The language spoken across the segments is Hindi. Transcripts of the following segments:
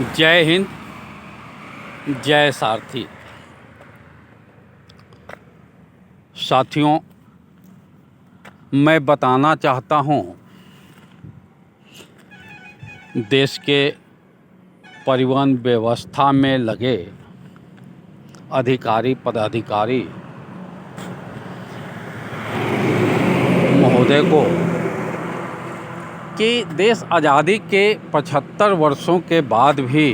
जय हिंद, जय सारथी। साथियों, मैं बताना चाहता हूँ, देश के परिवहन व्यवस्था में लगे अधिकारी पदाधिकारी महोदय को कि देश आज़ादी के 75 वर्षों के बाद भी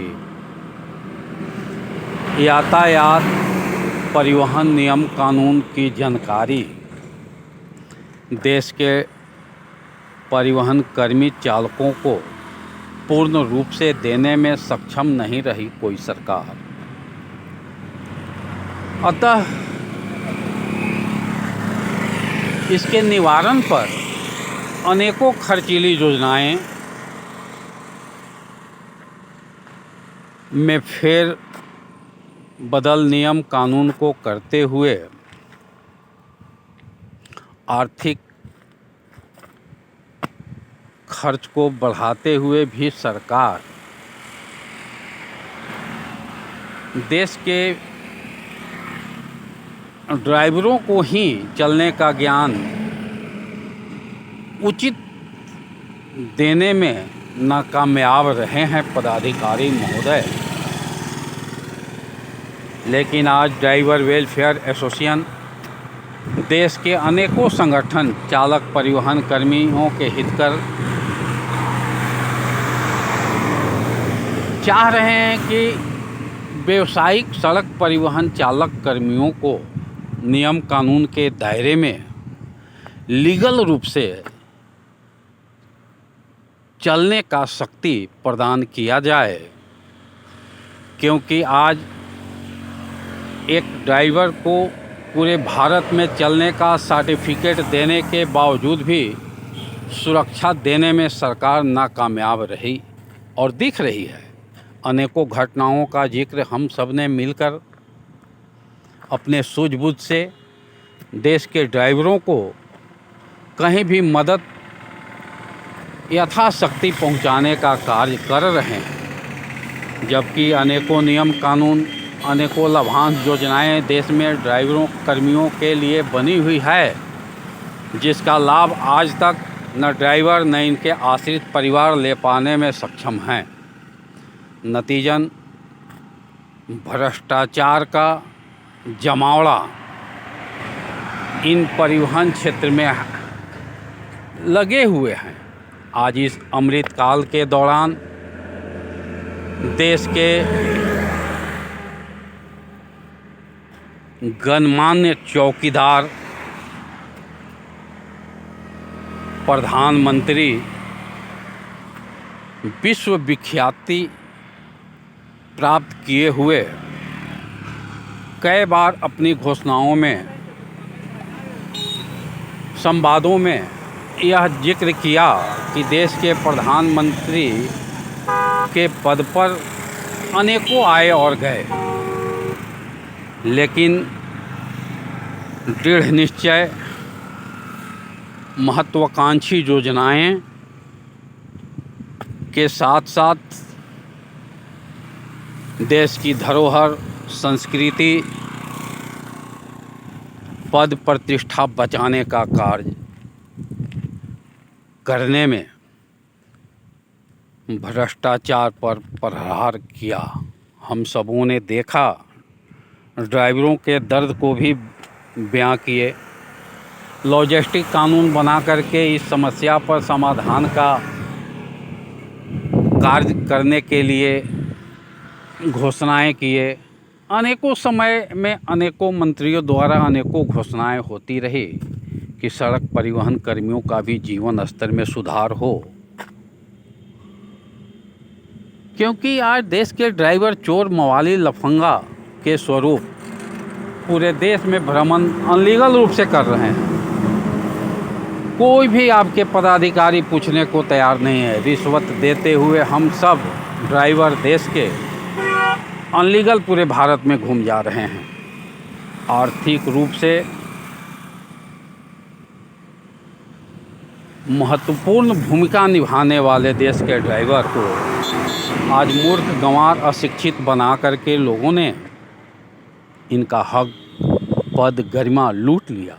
यातायात परिवहन नियम कानून की जानकारी देश के परिवहन कर्मी चालकों को पूर्ण रूप से देने में सक्षम नहीं रही कोई सरकार। अतः इसके निवारण पर अनेकों खर्चीली योजनाएं में फेर बदल नियम कानून को करते हुए आर्थिक खर्च को बढ़ाते हुए भी सरकार देश के ड्राइवरों को ही चलने का ज्ञान उचित देने में नाकामयाब रहे हैं पदाधिकारी महोदय। लेकिन आज ड्राइवर वेलफेयर एसोसिएशन देश के अनेकों संगठन चालक परिवहन कर्मियों के हितकर चाह रहे हैं कि व्यावसायिक सड़क परिवहन चालक कर्मियों को नियम कानून के दायरे में लीगल रूप से चलने का शक्ति प्रदान किया जाए, क्योंकि आज एक ड्राइवर को पूरे भारत में चलने का सर्टिफिकेट देने के बावजूद भी सुरक्षा देने में सरकार नाकामयाब रही और दिख रही है। अनेकों घटनाओं का जिक्र हम सब ने मिलकर अपने सूझबूझ से देश के ड्राइवरों को कहीं भी मदद यथाशक्ति पहुंचाने का कार्य कर रहे हैं, जबकि अनेकों नियम कानून अनेकों लाभांश योजनाएं देश में ड्राइवरों कर्मियों के लिए बनी हुई है, जिसका लाभ आज तक न ड्राइवर न इनके आश्रित परिवार ले पाने में सक्षम हैं। नतीजन भ्रष्टाचार का जमावड़ा इन परिवहन क्षेत्र में लगे हुए हैं। आज इस अमृतकाल के दौरान देश के गणमान्य चौकीदार प्रधानमंत्री विश्व विख्याति प्राप्त किए हुए कई बार अपनी घोषणाओं में संवादों में यह जिक्र किया कि देश के प्रधानमंत्री के पद पर अनेकों आए और गए, लेकिन दृढ़ निश्चय महत्वाकांक्षी योजनाएं के साथ साथ देश की धरोहर संस्कृति पद प्रतिष्ठा बचाने का कार्य करने में भ्रष्टाचार पर प्रहार किया। हम सबों ने देखा, ड्राइवरों के दर्द को भी बयां किए, लॉजिस्टिक कानून बना करके इस समस्या पर समाधान का कार्य करने के लिए घोषणाएं किए। अनेकों समय में अनेकों मंत्रियों द्वारा अनेकों घोषणाएं होती रही कि सड़क परिवहन कर्मियों का भी जीवन स्तर में सुधार हो, क्योंकि आज देश के ड्राइवर चोर मवाली लफंगा के स्वरूप पूरे देश में भ्रमण अनलीगल रूप से कर रहे हैं। कोई भी आपके पदाधिकारी पूछने को तैयार नहीं है। रिश्वत देते हुए हम सब ड्राइवर देश के अनलीगल पूरे भारत में घूम जा रहे हैं। आर्थिक रूप से महत्वपूर्ण भूमिका निभाने वाले देश के ड्राइवर को आज मूर्ख गंवार अशिक्षित बना करके लोगों ने इनका हक, पद, गरिमा लूट लिया।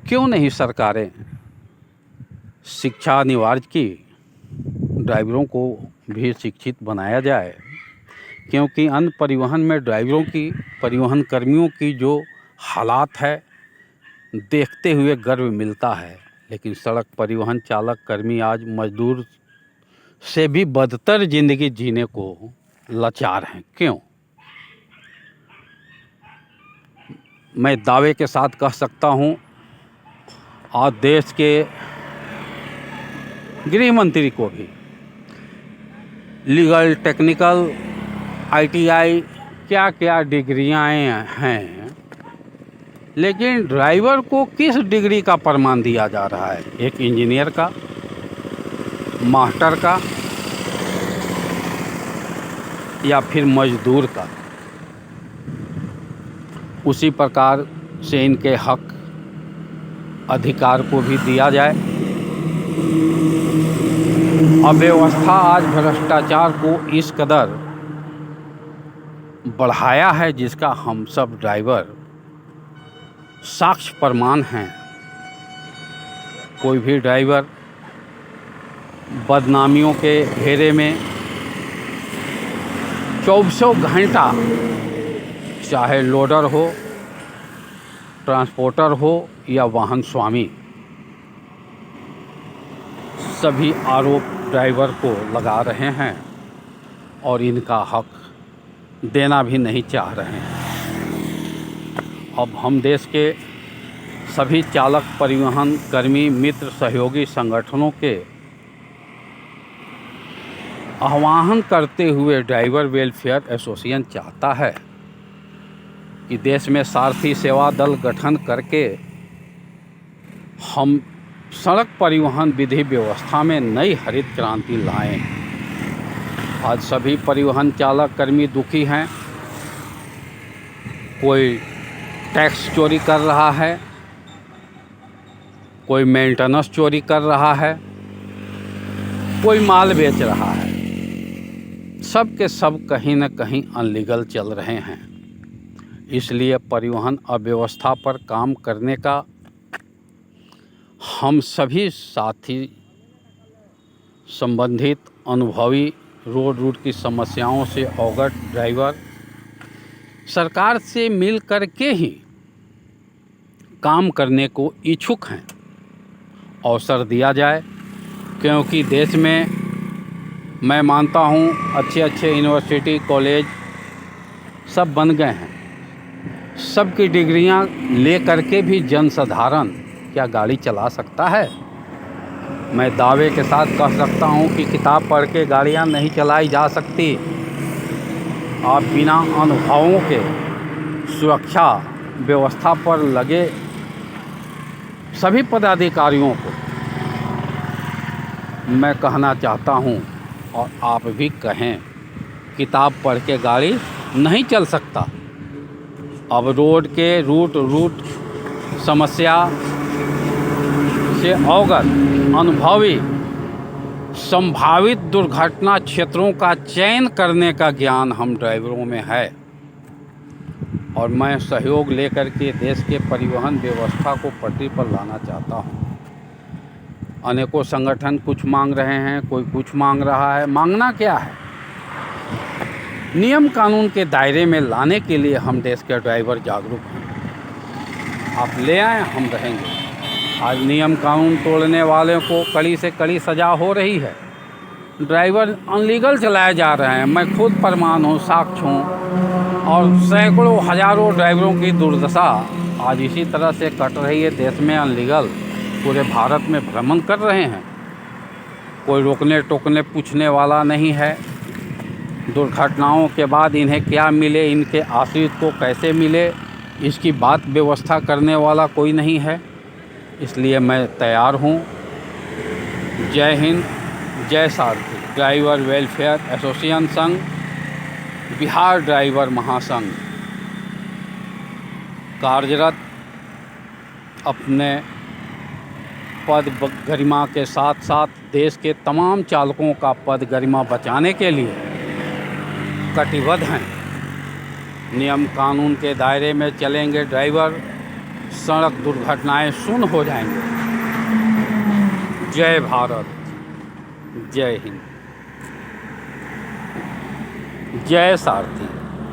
क्यों नहीं सरकारें शिक्षा अनिवार्य की, ड्राइवरों को भी शिक्षित बनाया जाए, क्योंकि अन्य परिवहन में ड्राइवरों की, परिवहन कर्मियों की जो हालात है देखते हुए गर्व मिलता है। लेकिन सड़क परिवहन चालक कर्मी आज मजदूर से भी बदतर जिंदगी जीने को लाचार हैं। क्यों? मैं दावे के साथ कह सकता हूं, आज देश के गृह मंत्री को भी लीगल, टेक्निकल, ITI क्या क्या डिग्रियां हैं, लेकिन ड्राइवर को किस डिग्री का प्रमाण दिया जा रहा है? एक इंजीनियर का, मास्टर का या फिर मजदूर का। उसी प्रकार से इनके हक, अधिकार को भी दिया जाए। अव्यवस्था आज भ्रष्टाचार को इस कदर बढ़ाया है जिसका हम सब ड्राइवर साक्ष्य प्रमाण हैं। कोई भी ड्राइवर बदनामियों के घेरे में 24 घंटा, चाहे लोडर हो, ट्रांसपोर्टर हो या वाहन स्वामी, सभी आरोप ड्राइवर को लगा रहे हैं और इनका हक देना भी नहीं चाह रहे हैं। अब हम देश के सभी चालक, परिवहन कर्मी, मित्र, सहयोगी संगठनों के आह्वान करते हुए ड्राइवर वेलफेयर एसोसिएशन चाहता है कि देश में सारथी सेवा दल गठन करके हम सड़क परिवहन विधि व्यवस्था में नई हरित क्रांति लाएं। आज सभी परिवहन चालक कर्मी दुखी हैं। कोई टैक्स चोरी कर रहा है, कोई मेंटेनेंस चोरी कर रहा है, कोई माल बेच रहा है। सब के सब कहीं न कहीं अनलीगल चल रहे हैं। इसलिए परिवहन अव्यवस्था पर काम करने का हम सभी साथी, संबंधित, अनुभवी, रोड रूट की समस्याओं से अवगत ड्राइवर सरकार से मिल कर के ही काम करने को इच्छुक हैं। अवसर दिया जाए, क्योंकि देश में मैं मानता हूँ अच्छे अच्छे यूनिवर्सिटी, कॉलेज सब बन गए हैं। सबकी डिग्रियाँ ले करके भी जनसाधारण क्या गाड़ी चला सकता है? मैं दावे के साथ कह सकता हूँ कि किताब पढ़ के गाड़ियाँ नहीं चलाई जा सकती। आप बिना अनुभवों के सुरक्षा व्यवस्था पर लगे सभी पदाधिकारियों को मैं कहना चाहता हूँ, और आप भी कहें, किताब पढ़ के गाड़ी नहीं चल सकता। अब रोड के रूट समस्या से अवगत, अनुभवी, संभावित दुर्घटना क्षेत्रों का चयन करने का ज्ञान हम ड्राइवरों में है। और मैं सहयोग लेकर के देश के परिवहन व्यवस्था को पटरी पर लाना चाहता हूँ। अनेकों संगठन कुछ मांग रहे हैं, कोई कुछ मांग रहा है। मांगना क्या है? नियम कानून के दायरे में लाने के लिए हम देश के ड्राइवर जागरूक हैं। आप ले आए, हम रहेंगे। आज नियम कानून तोड़ने वाले को कड़ी से कड़ी सज़ा हो रही है। ड्राइवर अनलीगल चलाए जा रहे हैं। मैं खुद प्रमाण हूँ, साक्ष्य हूँ। और सैकड़ों, हज़ारों ड्राइवरों की दुर्दशा आज इसी तरह से कट रही है। देश में अनलीगल पूरे भारत में भ्रमण कर रहे हैं। कोई रोकने टोकने पूछने वाला नहीं है। दुर्घटनाओं के बाद इन्हें क्या मिले, इनके आश्रित को कैसे मिले, इसकी बात व्यवस्था करने वाला कोई नहीं है। इसलिए मैं तैयार हूँ। जय हिंद, जय सारथी। ड्राइवर वेलफेयर एसोसिएशन संघ, बिहार ड्राइवर महासंघ कार्यरत अपने पद गरिमा के साथ साथ देश के तमाम चालकों का पद गरिमा बचाने के लिए कटिबद्ध हैं। नियम कानून के दायरे में चलेंगे ड्राइवर, सड़क दुर्घटनाएं शून्य हो जाएंगे। जय भारत, जय हिंद, जय सारथी।